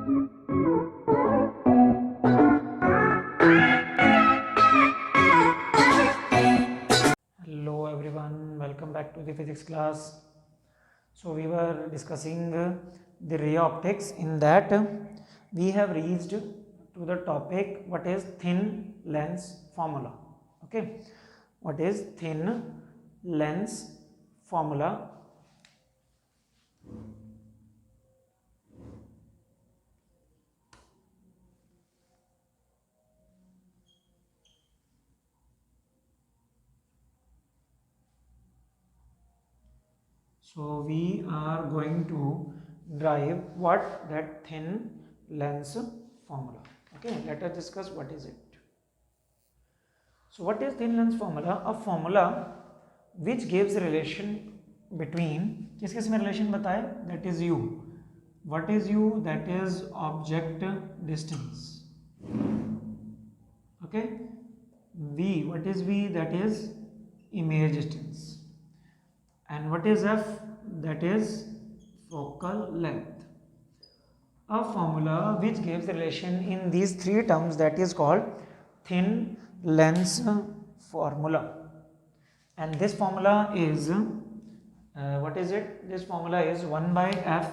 Hello everyone, welcome back to the physics class. So we were discussing the ray optics. In that we have reached to the topic what is thin lens formula. Okay, what is thin lens formula? So we are going to drive what that thin lens formula. Okay, let us discuss what is it. So what is thin lens formula? A formula which gives relation between किस किस में relation बताए? That is u. What is u? That is object distance. Okay. V. What is v? That is image distance. And what is f? That is focal length. A formula which gives relation in these three terms, that is called thin lens formula. And this formula is what is it? This formula is 1 by f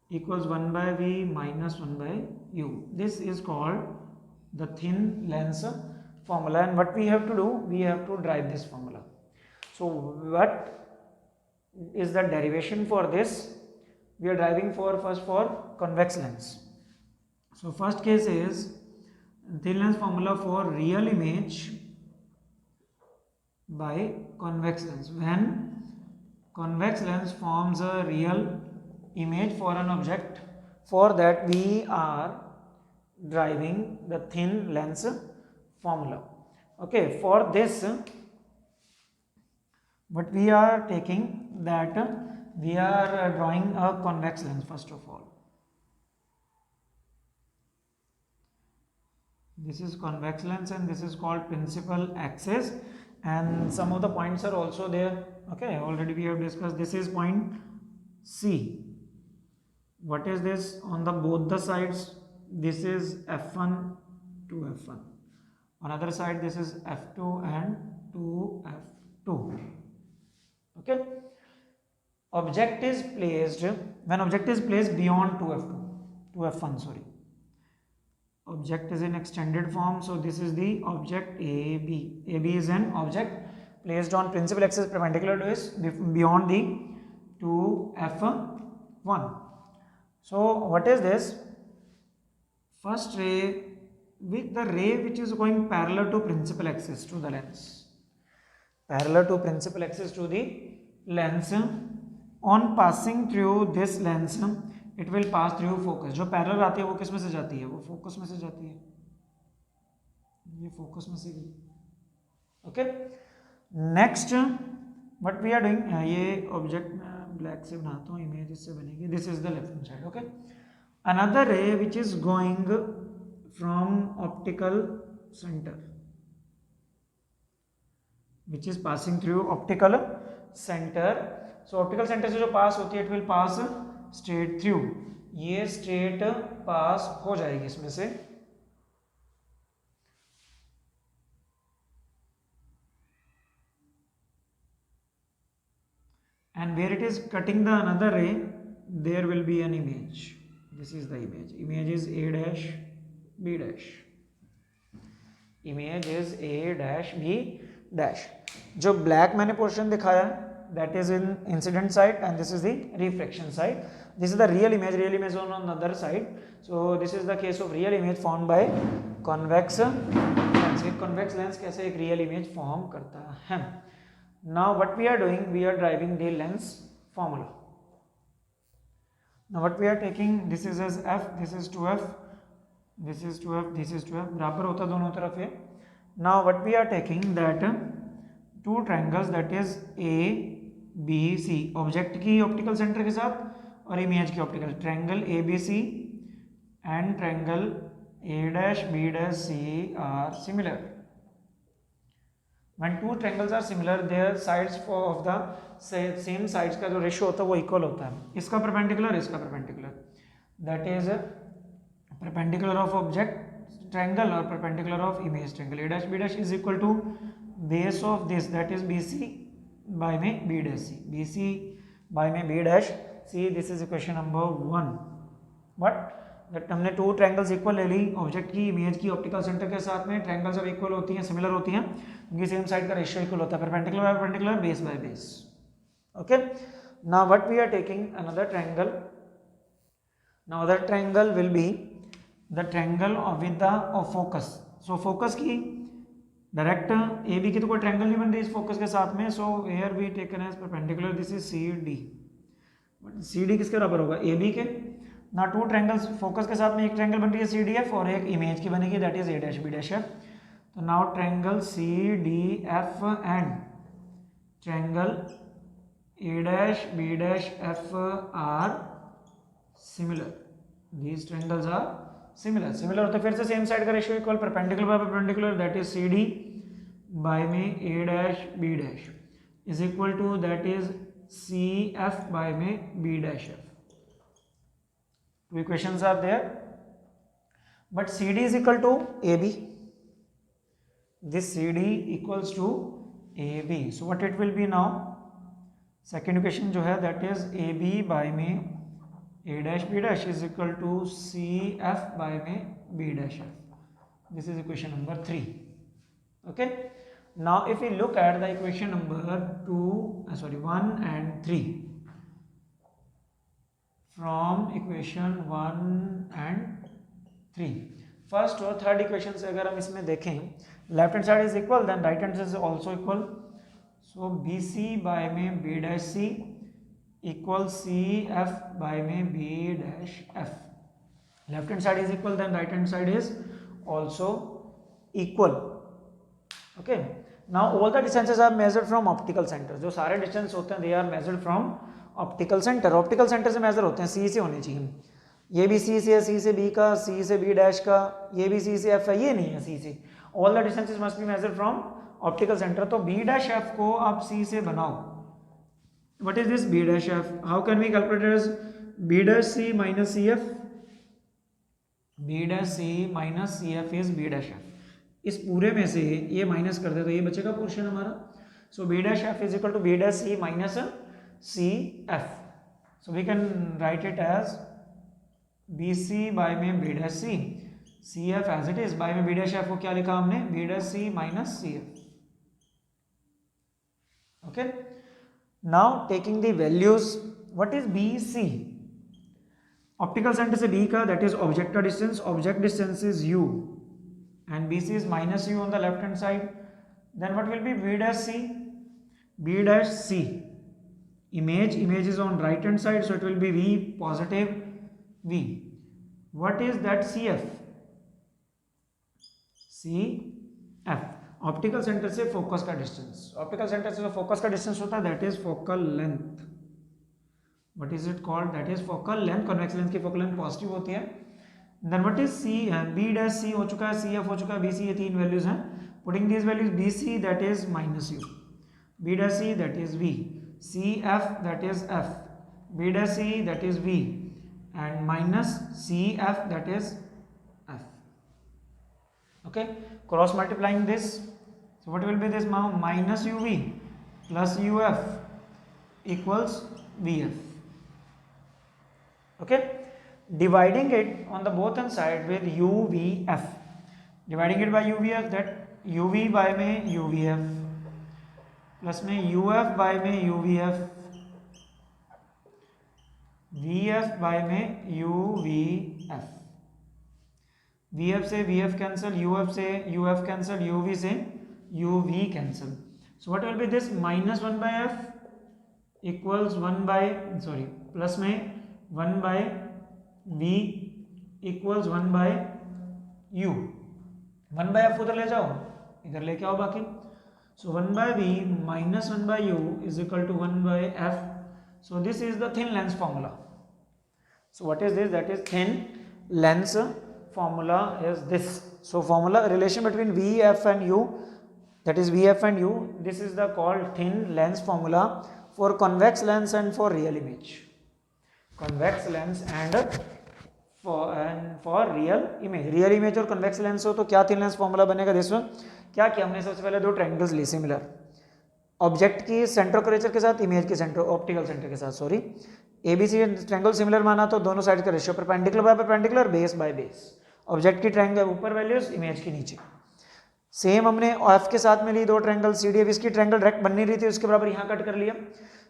equals 1 by v minus 1 by u. This is called the thin lens formula, and what we have to do, we have to drive this formula. So what is the derivation for this? We are driving for first for convex lens. So first case is thin lens formula for real image by convex lens. When convex lens forms a real image for an object, for that we are driving the thin lens formula. Okay, for this what we are taking, that we are drawing a convex lens first of all. This is convex lens and this is called principal axis, and some of the points are also there. Okay, already we have discussed. This is point C. What is this on the both the sides? This is F1 to F1. On other side this is F2 and 2F2. Okay, object is placed, when object is placed beyond 2F1, sorry, object is in extended form. So this is the object AB. AB is an object placed on principal axis perpendicular to this beyond the 2F1. So what is this? First ray, with the ray which is going parallel to principal axis to the lens, parallel to principal axis to the lens, on passing through this lens it will pass through focus. जो parallel आती है वो किस में से जाती है? वो फोकस में से जाती है, ये फोकस में से गई. Okay, next what we are doing, ये ऑब्जेक्ट ब्लैक से बनाता हूँ, इमेज इससे बनेगी. This is the left hand side. Okay, another ray which is going from optical centre, which is passing through optical center. So optical center से जो पास होती है, it will pass straight through. ये straight पास हो जाएगी इसमें से. And where it is cutting the another ray, there will be an image. This is the image. Image is A dash B dash. Image is A dash B dash. जो black मैंने portion दिखाया, that is in incident side and this is the refraction side. This is the real image on the other side. So this is the case of real image formed by convex lens. एक convex lens कैसे एक real image form करता है. Now what we are doing, we are driving the lens formula. Now what we are taking, this is as f, this is 2f, this is 2f, this is 2f, बराबर होता दोनों तरफ है. Now what we are taking, that two triangles, that is A B C, object की optical centre के साथ और image की optical, triangle A B C and triangle A dash B dash C are similar. When two triangles are similar, their sides of the same sides का जो ratio होता है वो इक्वल होता है. इसका परपेंडिकुलर, इसका perpendicular. that is perpendicular of object triangle or perpendicular of image triangle. A dash B dash is equal to base of this, that is BC by में B dash C, BC by में B dash C. This is equation number 1. But that हमने two triangles equal ले ली object की image की optical centre के साथ में. Triangles जब इक्वल होती हैं, सिमिलर होती हैं, उनकी सेम साइड का रेशियो इक्वल होता है. Perpendicular by perpendicular, base by base. Okay, now what we are taking another triangle. Now other triangle will be the triangle with the focus. So focus की direct A B की तो कोई triangle नहीं बन रही इस फोकस के साथ में. So here we taken as perpendicular, this is C D. But C D किसके बराबर होगा? ए बी के. ना टू ट्रायंगल्स फोकस के साथ में एक ट्रायंगल बन रही है सी डी एफ और एक इमेज की बनेगी, that is A dash B dash F. तो now triangle C D F and triangle A dash B dash F are similar. These triangles are similar. Similar होते फिर से सेम साइड का ratio equal, perpendicular by perpendicular, that is C D by में A dash B dash is equal to that is C F by में B dash F. Two equations are there, but CD is equal to AB. This CD equals to AB. So what it will be now? Second equation जो है that is AB by में A dash B dash is equal to CF by में B dash F. This is equation number 3. Okay. Now if we look at the equation number 1 and 3. From equation 1 and 3, first और third equation से अगर हम इसमें देखें, left hand side is equal then right hand side is also equal. So B C by में B dash C equal C F by में B dash F. Left hand side is equal then right hand side is also equal. Okay, now all the distances are measured from optical centre. जो सारे distance होते हैं they are measured from optical centre. Optical centre से major होते हैं, सी से होने चाहिए. ये भी सी से है, सी से बी का, सी से बी डैश का, ये भी सी से एफ है, ये नहीं है सी से. All the distances must be measured from optical centre. तो बी डैश एफ को आप सी से बनाओ. What is this B dash F? How can we calculate as B dash C minus C F? B dash C minus C F is B dash F. इस पूरे में से ये minus कर दे तो ये बचेगा पोर्शन हमारा. So B dash F is equal to B dash C minus CF. So we can write it as BC by में B dash C, CF as it is. by में B dash F को क्या लिखा हमने? B dash C minus CF. Okay. Now taking the values, what is BC? Optical center से B का that is object distance. Object distance is U and BC is minus U on the left hand side. Then what will be B dash C? B dash C. Image is on right hand side, so it will be V positive V. What is that CF? CF optical centre से focus का distance. Optical centre से जो focus का distance होता है that is focal length. What is it called? That is focal length. Convex lens की focal length positive होती है. Then what is C? B dash C हो चुका है, सी एफ हो चुका है, बी सी, ये तीन वैल्यूज हैं. Putting these values, B C that is minus U, B dash C that is V, CF that is F, B dash C that is V and minus CF that is F. Okay, cross multiplying this, so what will be this now? Minus UV plus UF equals VF. Okay, dividing it on the both hand side with UVF, dividing it by UVF, that UV by में UVF plus में UF by में UVF, VF by में UVF. VF से VF cancel, UF से UF cancel, UV से UV cancel. So what will be this? Minus 1 by F equals 1 by plus में 1 by V equals 1 by U. 1 by F उधर ले जाओ, इधर लेके आओ बाकी. So 1 by V minus 1 by U is equal to 1 by F. So this is the thin lens formula. So what is this? That is thin lens formula is this. So formula relation between VF and U, that is VF and U. This is the called thin lens formula for convex lens and for real image. Convex lens and for real image और convex lens हो तो क्या thin lens formula बनेगा? देखो क्या किया हमने, सबसे पहले दो ट्रायंगल्स लिए सिमिलर, ऑब्जेक्ट की सेंटर कर्वेचर के साथ, इमेज के सेंटर ऑप्टिकल सेंटर के साथ, सॉरी एबीसी ट्रायंगल सिमिलर माना तो दोनों साइड का ratio perpendicular by perpendicular, base by base, object की ट्रायंगल ऊपर वैल्यूज, इमेज की नीचे। सेम हमने एफ के साथ में ली दो ट्रायंगल सी डी एफ, इसकी ट्रायंगल डायरेक्ट बन नहीं रही थी, उसके बराबर यहाँ कट कर लिया,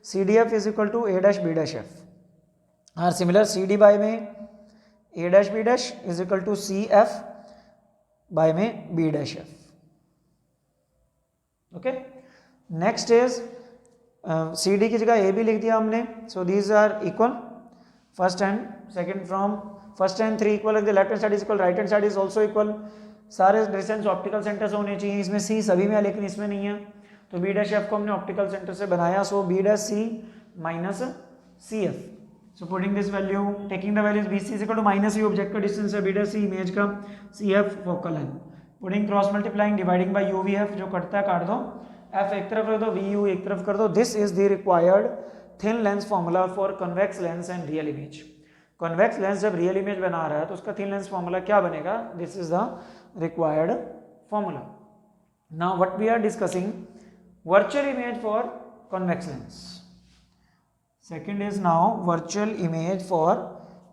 C D F is equal to A dash B dash F. और सिमिलर सी डी बाय में A dash B dash is equal to C F by में B dash F. Okay, next is C D की जगह A B लिख दिया हमने, so these are equal, first and second from first and three equal, left hand side is equal, right hand side is also equal, सारे distance optical centre से होने चाहिए, इसमें सी सभी में है लेकिन इसमें नहीं है, तो बी डैश एफ को हमने ऑप्टिकल सेंटर से बनाया, so B dash C minus C F. So putting this value, taking the values B C is equal to minus U object का डिस्टेंस है, बी डैश सी इमेज का, C F focal है, putting cross multiplying dividing by U V F, जो कटता है काट दो, F एक तरफ रख दो, वी यू एक तरफ कर दो, this is the required thin lens formula for convex lens and real image. Convex lens जब रियल इमेज बना रहा है तो उसका थिन लेंस फॉर्मूला क्या बनेगा? This is the required formula. Now what we are discussing, virtual image for convex lens. Second is now virtual image for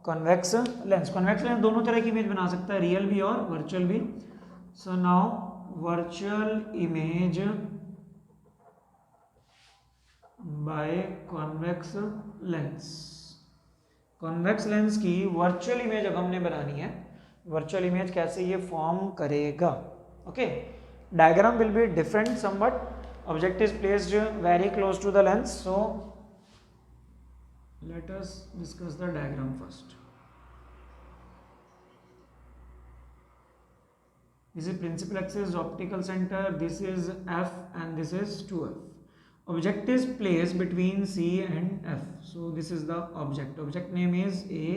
convex lens. Convex lens दोनों तरह की इमेज बना सकता है, रियल भी और वर्चुअल भी। So now virtual image by convex lens. Convex lens की वर्चुअल इमेज अब हमने बनानी है, वर्चुअल इमेज कैसे ये फॉर्म करेगा? Okay, diagram will be different somewhat, object is placed very close to the lens, so let us discuss the diagram first. This is principal axis, optical centre, this is F and this is 2f. Object is placed between C and F. So this is the object. Object name is A,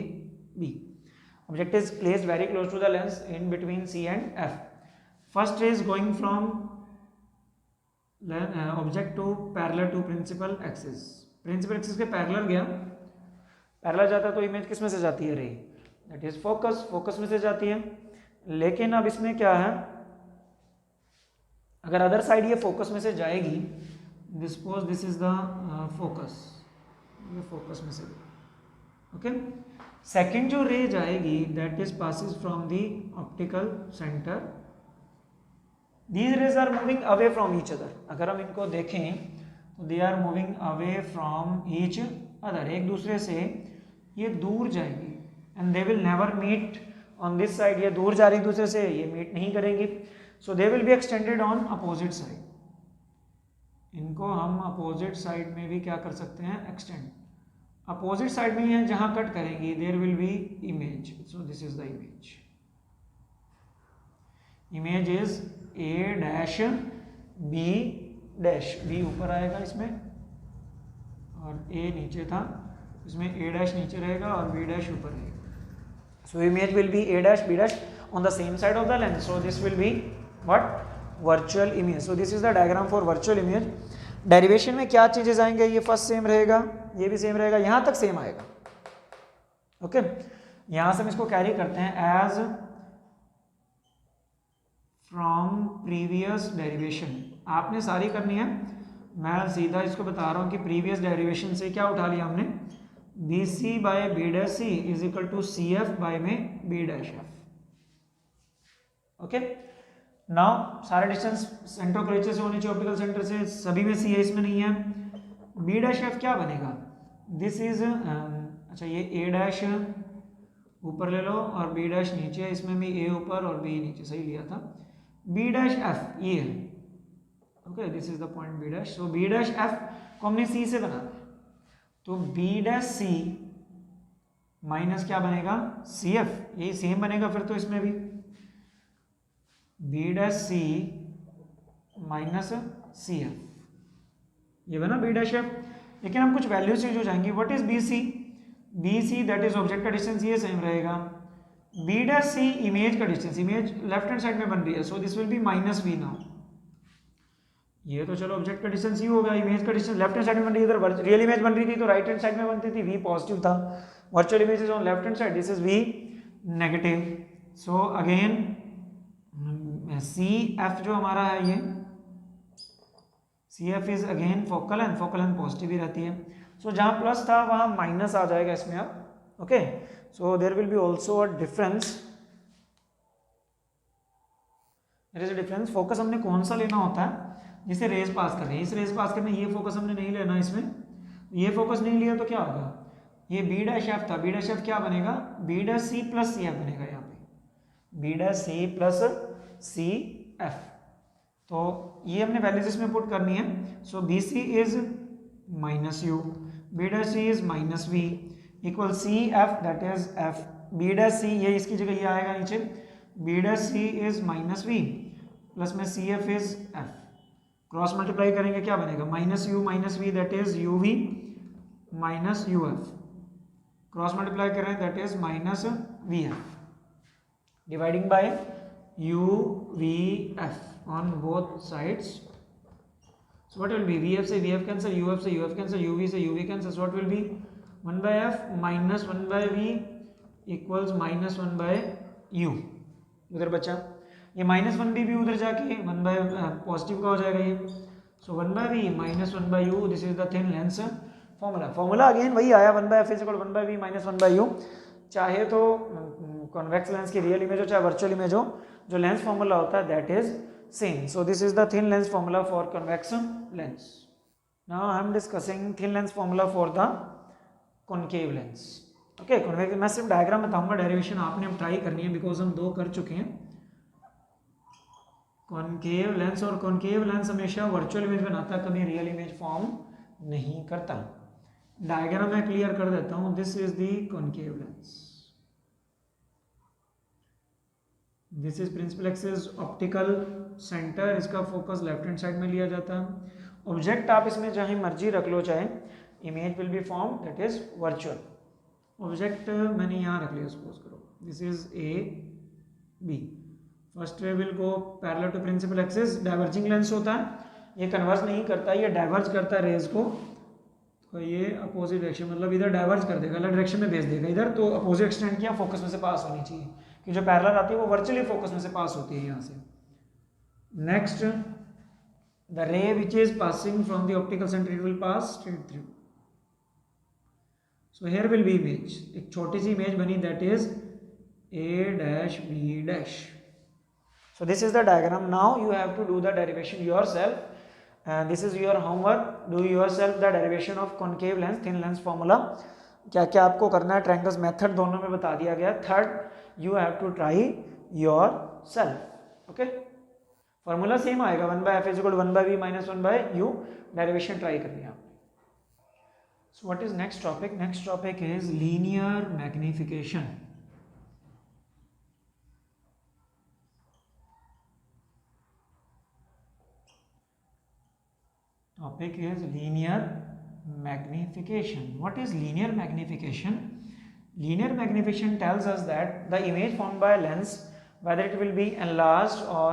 B. Object is placed very close to the lens in between C and F. First is going from object to parallel to principal axis. Principal axis के parallel गया, parallel जाता तो image किस में से जाती है रे? That is focus. Focus में से जाती है, लेकिन अब इसमें क्या है, अगर अदर साइड ये फोकस में से जाएगी, suppose this is the focus, ये फोकस में से, ओके, सेकेंड जो रे जाएगी that is passes from the optical center, these rays are moving away from each other. अगर हम इनको देखें तो they are moving away from each other, एक दूसरे से ये दूर जाएंगी, and they will never meet on this side, ये दूर जा रही दूसरे से, ये मीट नहीं करेंगी, so they will be extended on opposite side. इनको हम अपोजिट साइड में भी क्या कर सकते हैं? एक्सटेंड। अपोजिट साइड में है जहां कट करेंगी, there will be image, so this is the image. Image is A dash B dash, B ऊपर आएगा इसमें और ए नीचे था, इसमें ए डैश नीचे रहेगा और बी डैश ऊपर रहेगा, so image will be A dash B dash on the same side of the lens, so this will be what? Virtual image. So this is the diagram for virtual image. Derivation में क्या changes आएंगे? ये first sem रहेगा, ये भी same रहेगा, यहां तक सेम आएगा, ओके। यहां से हम इसको कैरी करते हैं एज फ्रॉम प्रीवियस डेरिवेशन। आपने सारी करनी है, मैं सीधा इसको बता रहा हूं कि प्रीवियस डेरिवेशन से क्या उठा लिया हमने, B C by B dash C is equal to C F by में B dash F, okay. Now सारे डिस्टेंस सेंटर कर्वेचर से होने चाहिए, ऑप्टिकल सेंटर से, सभी में सी है, इसमें नहीं है। बी डैश एफ क्या बनेगा? दिस इज अच्छा, ये ए डैश ऊपर ले लो और बी डैश नीचे, इसमें भी ए ऊपर और बी नीचे, सही लिया था। बी डैश एफ ये है, okay, this is the point B dash. So B dash F को हमने सी से बना, तो बी डैश सी माइनस क्या बनेगा? सी एफ, यही सेम बनेगा फिर तो इसमें भी, B dash C minus C F, ये बना बी डैश एफ। लेकिन हम कुछ वैल्यू चेंज हो जाएंगी। What is B C? B C that is object का डिस्टेंस, ये सेम रहेगा। बी डैश सी इमेज का distance, image left hand side में बन रही है, so this will be minus V. नाउ ये तो चलो ऑब्जेक्ट का डिस्टेंस ही होगा, इमेज का डिस्टेंस लेफ्ट हैंड साइड में बन रही है, इधर रियल इमेज बन रही थी तो राइट हैंड साइड में बनती थी, वी पॉजिटिव था, virtual image is on left hand side, this is V negative. So again C F जो हमारा है ये C F is again focal and positive ही रहती है। सो जहाँ प्लस था वहाँ माइनस आ जाएगा इसमें अब। Okay, so there will be also a difference, there is a difference. Focus हमने कौन सा लेना होता है, जिसे रेज पास कर रहे हैं, इस रेज पास करने ये फोकस हमने नहीं लेना इसमें, ये फोकस नहीं लिया तो क्या होगा, ये बी डैश एफ था, बी डैश एफ क्या बनेगा, B dash C plus C F बनेगा यहाँ पे, B dash C plus C F. तो ये हमने वैल्यूज इसमें पुट करनी है। So B C is minus U, B dash C is minus V equal C F that is F, B dash C ये इसकी जगह ये आएगा नीचे, B dash C is minus V plus में C F is F, cross multiply करेंगे क्या बनेगा, minus U minus V that is U V minus U F, cross multiply करें that is minus V F, dividing by U V F on both sides. So what will be, VF से VF cancel, UF से UF cancel, UV से UV cancel, so what will be 1 by F minus 1 by V equals minus 1 by U, उधर बचा ये minus 1 भी उधर जाके 1 by positive का हो जाएगा ये, सो 1 by V minus 1 by U, this is the thin lens formula again वही आया 1 by F is equal to 1 by V minus 1 by U, चाहे तो कॉन्वेक्स लेंस की रियल इमेज हो चाहे वर्चुअल इमेज हो, जो लेंस फॉर्मूला होता है that is same. So this is the thin lens formula for convex lens. Now I am discussing thin lens formula for the concave lens. Okay, convex मैं सिर्फ diagram बताऊंगा, derivation आपने हम try करनी है because हम 2 कर चुके हैं। कॉन्केव लेंस, और कॉन्केव लेंस हमेशा वर्चुअल इमेज बनाता है, कभी रियल इमेज फॉर्म नहीं करता। डायग्राम मैं क्लियर कर देता हूँ। This is the concave lens, this is principal axis optical centre, इसका फोकस लेफ्ट हैंड साइड में लिया जाता है। ऑब्जेक्ट आप इसमें चाहे मर्जी रख लो, चाहे image will be form that is virtual. Object मैंने यहाँ रख लिया, सपोज करो this is A B, first ray will go parallel to principal axis, diverging lens होता है, ये कन्वर्ज नहीं करता, ये डाइवर्ज करता है रेज को, तो ये अपोजिट डायरेक्शन मतलब इधर डाइवर्ज कर देगा, अलग डायरेक्शन में भेज देगा इधर, तो अपोजिट एक्सटेंड किया, फोकस में से पास होनी चाहिए, कि जो पैरेलल आती है वो वर्चुअली फोकस में से पास होती है यहाँ से। Next the ray which is passing from the optical centre it will pass straight through, so here will be image, एक छोटी सी इमेज बनी that is A dash B dash. So this is the diagram, now you have to do the derivation yourself, this is your homework, do yourself the derivation of concave lens thin lens formula. क्या क्या आपको करना है, triangles method दोनों में बता दिया गया। Third you have to try yourself. Okay, formula same आएगा 1 by F is equal to 1 by V minus 1 by U, derivation try करनी है आपने। So what is next topic, next topic is linear magnification. Topic is linear magnification. What is linear magnification? Linear magnification tells us that the image formed by a lens, whether it will be enlarged or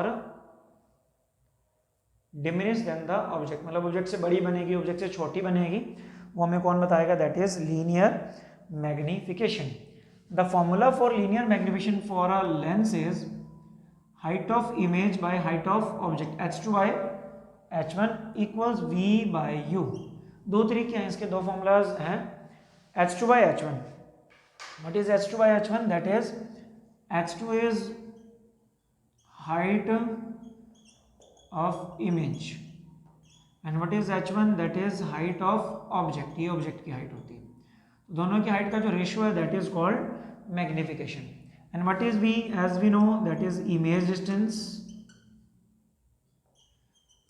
diminished than the object, मतलब object से बड़ी बनेगी, object से छोटी बनेगी, वो हमें कौन बताएगा, that is linear magnification. The formula for linear magnification for a lens is height of image by height of object, h2 by h1 equals v by u। दो तरीके हैं इसके, दो फॉर्मूलाज हैं, h2 by h1। What is h2 by h1? That is h2 is height of image and what is h1? That is height of object, ये object की height होती है, दोनों की हाइट का जो रेशियो है that is called magnification. And what is v? As we know that is image distance,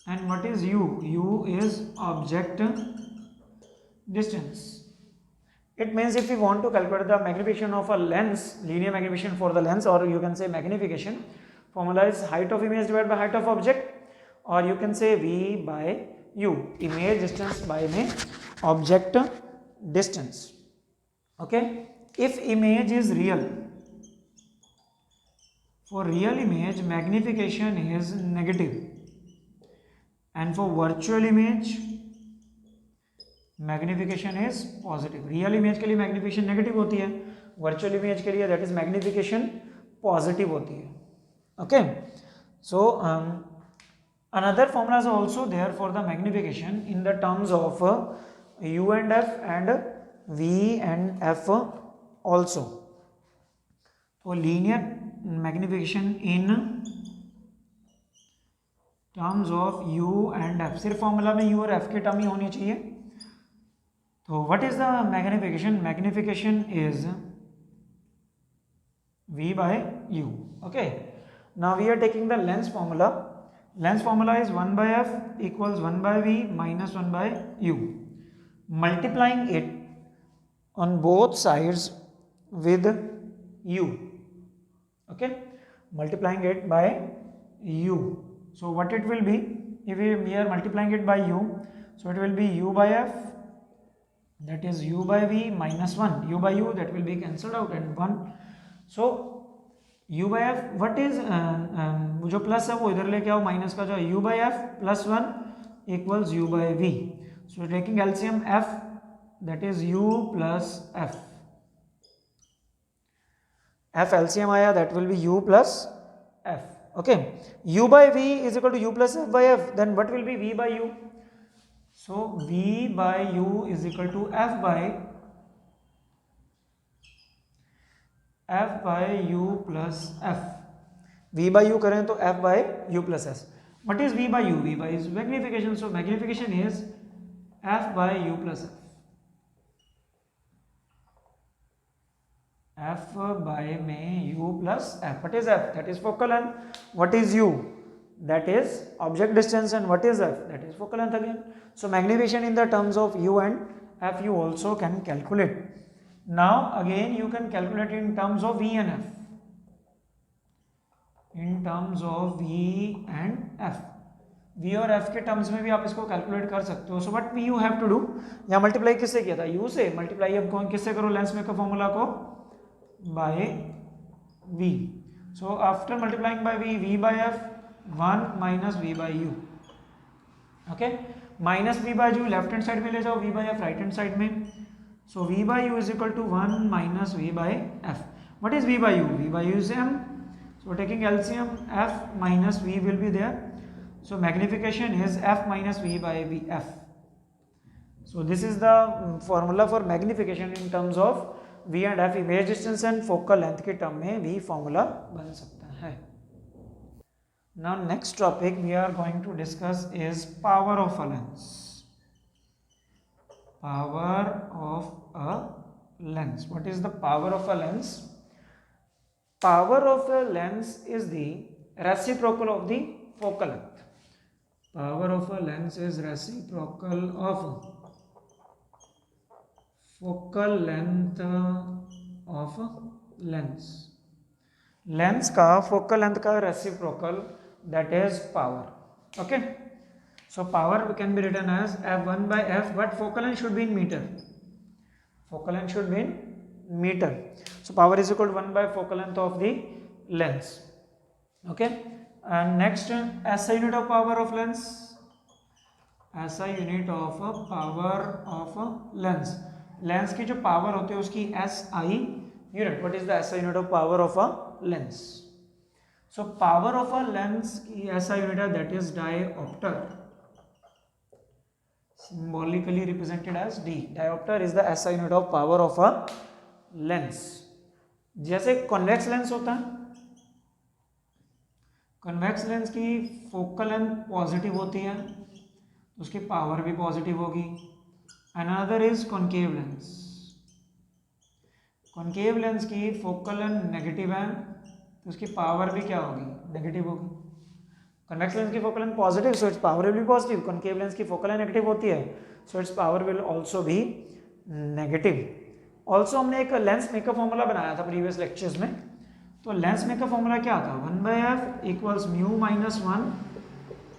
and what is u? u is object distance. It means if we want to calculate the magnification of a lens, linear magnification for the lens, or you can say magnification, formula is height of image divided by height of object, or you can say v by u, image distance by object distance. Okay, if image is real, for real image magnification is negative, and for virtual image magnification is positive। Real image के लिए magnification negative होती है, virtual image के लिए that is magnification positive होती है. Okay, so another formulas are also there for the magnification in the terms of u and f and v and f also. So linear magnification in terms of u and f, सिर्फ formula में u और f की term ही होनी चाहिए. तो what is the magnification? Magnification is v by u. Okay, now we are taking the lens formula. Lens formula is 1 by f equals 1 by v minus 1 by u. Multiplying it on both sides with u. Okay, multiplying it by u. So what it will be, if we are multiplying it by u, so it will be u by f, that is u by v minus 1, u by u that will be cancelled out and 1. So u by f, what is जो plus है वो इधर लेके आओ, minus का जो u by f plus 1 equals u by v. So taking LCM f, that is u plus f. f LCM आया, that will be u plus f. Okay, u by v is equal to u plus f by f, then what will be v by u? So v by u is equal to f by u plus f. v by u करें तो f by u plus s. What is v by u? v by is magnification, so magnification is f by u plus f. f by में u plus f. What is f? That is focal length. What is u? That is object distance. And what is f? That is focal length again. So magnification in the terms of u and f you also can calculate. Now again you can calculate in terms of v and f. In terms of v and f, v और f के terms में भी आप इसको calculate कर सकते हो. So what we you have to do, यहाँ मल्टीप्लाई किससे किया था? u से. मल्टीप्लाई अब किससे करो? लेंस मेकर फॉर्मूला को by v. So after multiplying by v by f 1 minus v by u. Okay, minus v by u left hand side में ले जाओ, v by f right hand side में. So v by u is equal to 1 minus v by f. What is v by u? v by u is m. So taking LCM, f minus v will be there. So magnification is f minus v by v f. So this is the formula for magnification in terms of v and f. Image distance and focal length के term में v formula बन सकता है. Now next topic we are going to discuss is power of a lens. Power of a lens. What is the power of a lens? Power of a lens is the reciprocal of the focal length. Power of a lens is reciprocal of focal length of lens. Lens का focal length का reciprocal, that is power. Okay, so power can be written as f1 by f, but focal length should be in meter. Focal length should be in meter. So power is equal to 1 by focal length of the lens. Okay, and next SI unit of power of lens. SI unit of power of lens. Lens की जो power होती है उसकी SI unit. What is the SI unit of power of a lens? So power of a lens की SI unit है, that is dioptre, symbolically represented as D. Dioptre is the SI unit of power of a lens. जैसे convex lens होता है, convex lens की focal length positive होती है, उसकी power भी पॉजिटिव होगी. Another is concave lens. Concave lens की फोकल लेंथ नेगेटिव है तो उसकी पावर भी क्या होगी? नेगेटिव होगी. कॉन्वेक्स लेंस की focal length positive, so it's power will be positive. Concave lens की फोकल लेंथ नेगेटिव होती है, so it's power will also be negative. Also हमने एक लेंस मेकर फॉर्मूला बनाया था प्रीवियस लेक्चर्स में. तो लेंस मेकर फॉर्मूला क्या था? 1 by f equals mu minus 1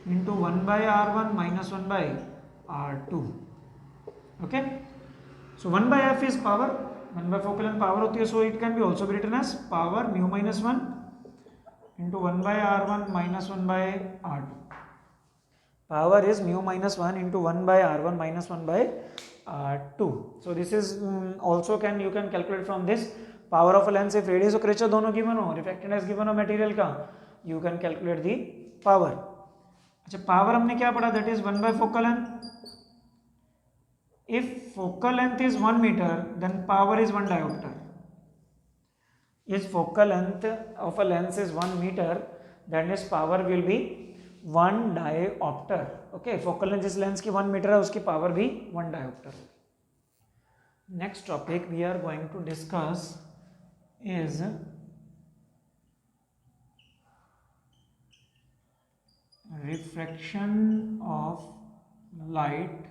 into 1 by r1 minus 1 by r2. Okay, so 1 by f is power, 1 by focal length power होती है, so it can be also be written as power mu minus 1 into 1 by r1 minus 1 by r2. Power is mu minus 1 into 1 by r1 minus 1 by r2. So this is also you can calculate from this. Power of lens if radius और curvature दोनों given हो, refractive given हो material का, you can calculate the power. अच्छा, power हमने क्या पढ़ा, that is 1 by focal length. If focal length is 1 metre then power is 1 dioptre. If focal length of a lens is 1 meter, then its power will be 1 diopter. Okay, focal length जिस lens की 1 metre है उसकी power भी 1 diopter होगी। Next topic we are going to discuss is refraction of light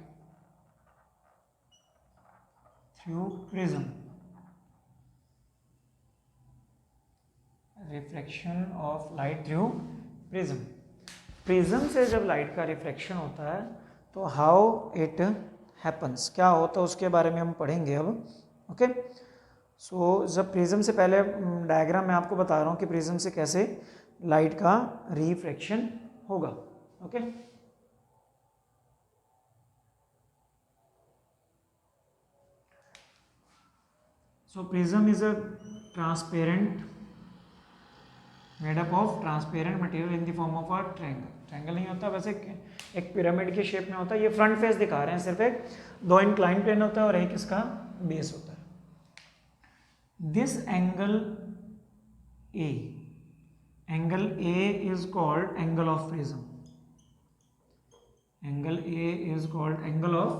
through prism। Refraction of light through prism. Prism से जब light का refraction होता है तो हाउ इट हैपन्स, क्या होता है उसके बारे में हम पढ़ेंगे अब। ओके, सो जब प्रिज्म से पहले डायग्राम मैं आपको बता रहा हूँ कि प्रिज्म से कैसे लाइट का रिफ्रैक्शन होगा। Okay, so prism is a transparent made up of transparent material in the form of a triangle. Triangle नहीं होता, वैसे एक पिरामिड के शेप में होता है। ये फ्रंट फेस दिखा रहे हैं, सिर्फ एक 2 इंक्लाइन प्लेन होता है और एक इसका बेस होता है। This angle A is called angle of prism. Angle A is called angle of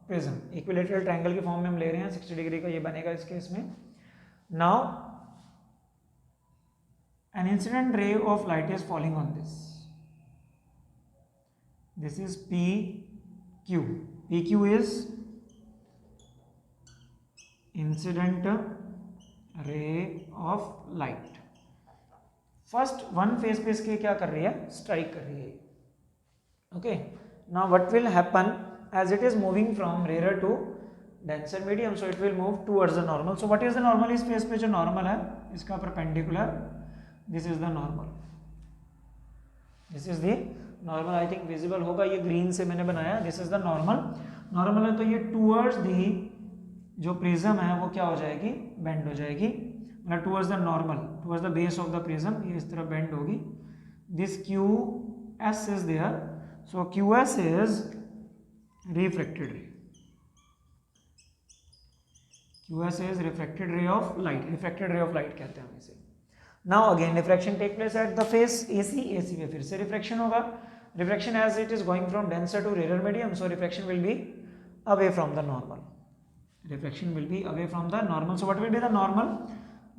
prism. Equilateral triangle के फॉर्म में हम ले रहे हैं, 60 डिग्री का ये बनेगा इस केस में। Now an incident ray of light is falling on this. This is PQ. PQ is incident ray of light. First one phase पे इसके क्या कर रही है, strike कर रही है। Okay, now what will happen as it is moving from rarer to denser medium, so it will move towards the normal. So what is the normal? इस phase पे जो normal है इसका perpendicular, this is the normal, this is the normal. I think visible होगा, ये green से मैंने बनाया, this is the normal. Normal है तो ये टूवर्ड्स दी जो प्रिज्म है वो क्या हो जाएगी, बेंड हो जाएगी, मतलब towards the normal, towards the base of the prism, ये इस तरह बेंड होगी। This Q S is there, so Q S is refracted ray. Q S is refracted ray of light, refracted ray of light कहते हैं हम इसे। Now again refraction take place at the face AC, AC में फिर से refraction होगा। Refraction as it is going from denser to rarer medium, so refraction will be away from the normal. Refraction will be away from the normal. So what will be the normal?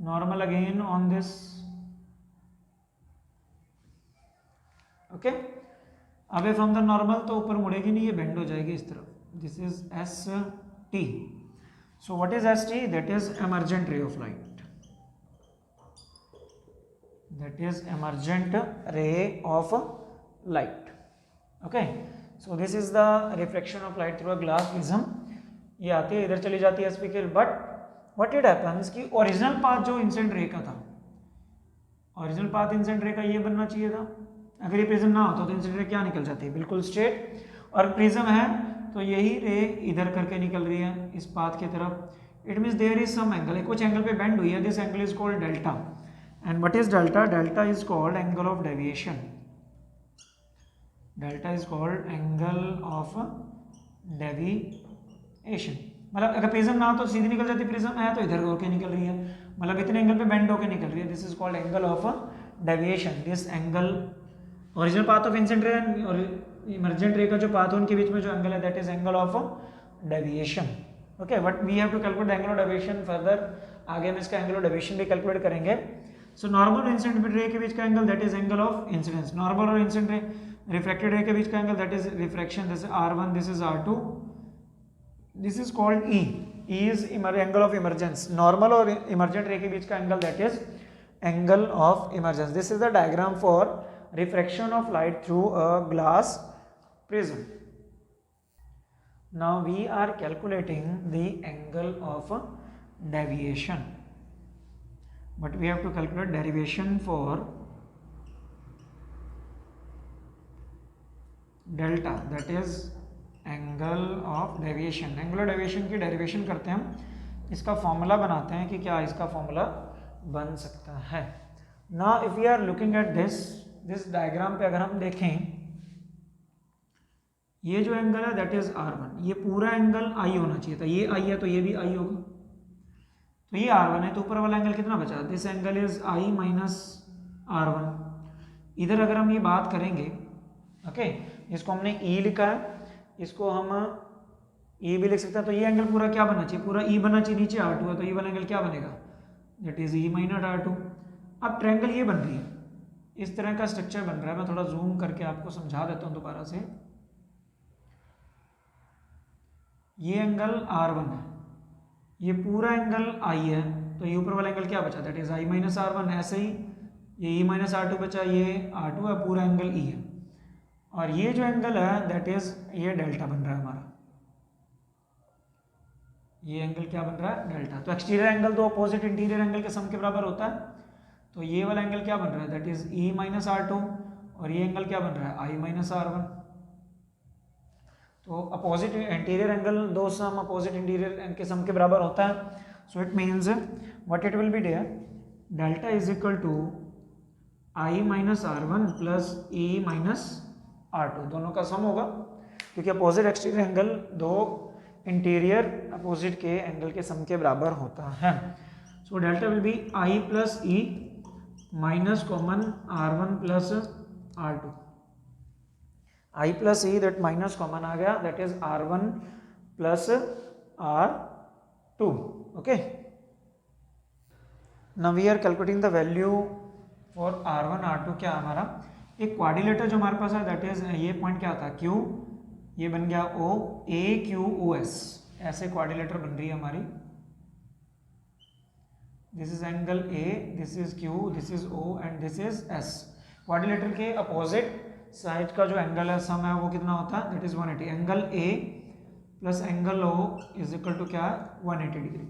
Normal again on this. Okay, away from the normal तो ऊपर मुड़ेगी नहीं, ये bend हो जाएगी इस तरफ। This is ST. So what is ST? That is emergent ray of light. That is emergent ray of light. Okay, so this is the refraction of light through a glass prism. ये आती है, इधर चली जाती है speaker, but what it happens कि original path जो incident ray का था, ओरिजिनल पाथ इंसिडेंट रे का ये बनना चाहिए था। अगर ये प्रिज्म ना होता तो इंसिडेंट रे क्या निकल जाती है, बिल्कुल स्ट्रेट, और प्रिज्म है तो यही रे इधर करके निकल रही है इस पाथ की तरफ। It means there is some angle, कुछ एंगल पे बेंड हुई है, this angle is called delta. And what is delta? Delta is called angle of deviation. Delta is called angle of deviation. मतलब अगर प्रिज्म ना हो तो सीधी निकल जाती, प्रिज्म है तो इधर होके निकल रही है, मतलब इतने एंगल पे बेंड होके निकल रही है। This is called angle of deviation. This angle, original path of incident ray और इमर्जेंट रे का जो पाथ है उनके बीच में जो एंगल है, that is angle of deviation. Okay, but we have to calculate angle of deviation further, आगे हम इसका एंगल ऑफ डेविएशन भी कैलकुलेट करेंगे। सो नॉर्मल और इंसिडेंट रे के बीच का angle that is angle of incidence. Normal और इंसिडेंट रे, रिफ्रैक्टेड रे के बीच का angle that is refraction, this is R1, this is R2, this is called E. E is angle of emergence. Normal और emergent रे के बीच का angle that is angle of emergence. This is the diagram for refraction of light through a glass prism. Now we are calculating the angle of deviation, but we have to calculate derivation for delta, that is angle of deviation. Angle of deviation की derivation करते हैं हम इसका formula बनाते हैं कि क्या इसका फॉर्मूला बन सकता है। Now if we are looking at this diagram पे अगर हम देखें, ये जो एंगल है दैट इज R1, ये पूरा एंगल I होना चाहिए था, ये I है तो ये भी I होगा, तो ये R1 है, तो ऊपर वाला एंगल कितना बचा, this angle is I minus R1। इधर अगर हम ये बात करेंगे, ओके, इसको हमने E लिखा है, इसको हम E भी लिख सकते हैं, तो ये एंगल पूरा क्या बनना चाहिए, पूरा E बनना चाहिए, नीचे R2 है तो ये वाला एंगल क्या बनेगा, that is E minus R2। अब ट्रायंगल ये बन रही है, इस तरह का स्ट्रक्चर बन रहा है, मैं थोड़ा जूम करके आपको समझा देता हूँ दोबारा से। ये एंगल R1 है, ये पूरा एंगल I है, तो ये ऊपर वाला एंगल क्या बचा, that is I minus R1। ऐसे ही ये E माइनस R2 बचा, ये R2 है, पूरा एंगल E है, और ये जो एंगल है दैट इज ये डेल्टा बन रहा है हमारा, ये एंगल क्या बन रहा है, डेल्टा। तो एक्सटीरियर एंगल तो अपोजिट इंटीरियर एंगल के सम के बराबर होता है, तो ये वाला एंगल क्या बन रहा है, that is E minus R2, और ये एंगल क्या बन रहा है, I माइनस R1। तो अपोजिट इंटीरियर एंगल दो सम अपोजिट इंटीरियर के सम के बराबर होता है। So it means what it will be there, delta is equal to I minus R1 plus E minus R2, दोनों का सम होगा, क्योंकि अपोजिट एक्सटीरियर एंगल दो इंटीरियर अपोजिट के एंगल के सम के बराबर होता है। So delta will be I plus E minus common R1 plus R2, I plus E that minus common आ गया, that is R1 plus R2। Okay, now we are calculating the value for R1 R2। क्या हमारा एक quadrilateral जो हमारे पास है that is, ये point क्या था Q, ये बन गया O, A Q O S, ऐसे क्वाड्रिलेटर बन रही है हमारी। This is angle A, this is Q, this is O and this is S। Quadrilateral के अपोजिट साइड का जो एंगल है सम है वो कितना होता है, that is 180। Angle A plus angle O is equal to क्या, 180 degree.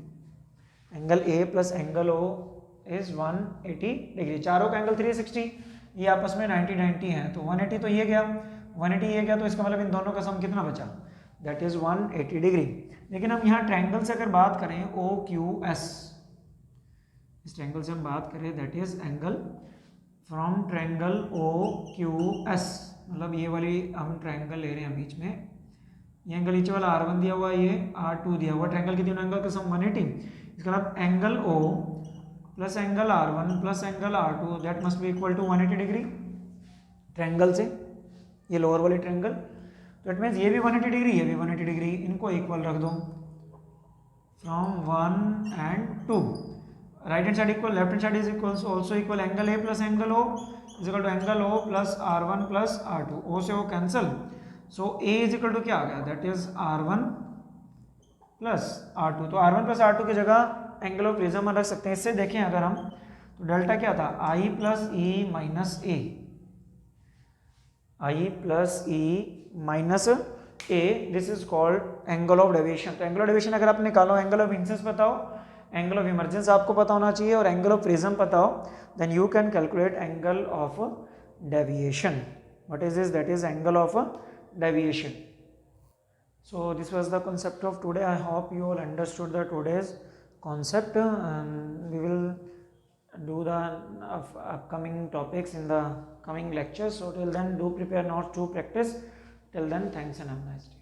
Angle A plus angle O is 180 degree. चारों का एंगल 360, ये आपस में 90 है, तो 180 तो ये गया, 180 ये गया, तो इसका मतलब इन दोनों का सम कितना बचा, दैट इज 180 डिग्री। लेकिन हम यहाँ ट्रायंगल से अगर बात करें OQS, इस ट्रायंगल से हम बात करें that is angle from triangle OQS, मतलब ये वाली हम ट्रायंगल ले रहे हैं बीच में, ये एंगल नीचे वाला R1 दिया हुआ, ये R2 दिया हुआ, ट्रायंगल के तीनों एंगल का सम 180। इसके बाद angle O plus angle R1 plus angle R2 that must be equal to 180 degree triangle से, ये लोअर वाली ट्रायंगल, तो इट मीन्स ये भी 180 डिग्री, ये भी 180 डिग्री, इनको इक्वल रख दो from 1 and 2। Right hand side equal, left hand side is equal also equal, angle A plus angle O is equal to angle O plus R1 plus R2, O से O cancel, so A is equal to क्या आ गया, that is R1 plus R2। तो R1 plus R2 की जगह angle of prism रख सकते हैं। इससे देखें अगर हम, तो डेल्टा क्या था, I plus E minus A, I plus E minus A, this is called angle of deviation. तो एंगल ऑफ डेविएशन अगर आप निकालो, एंगल ऑफ इंसिडेंस पता हो, एंगल ऑफ इमर्जेंस आपको पता होना चाहिए, और एंगल ऑफ प्रिज्म पता हो, then you can calculate angle of deviation. What is this, that is angle of deviation. So this was the concept of today. I hope you all understood the today's concept, and we will do the upcoming topics in the coming lectures. So till then, do prepare notes to practice. Till then, thanks and have a nice day.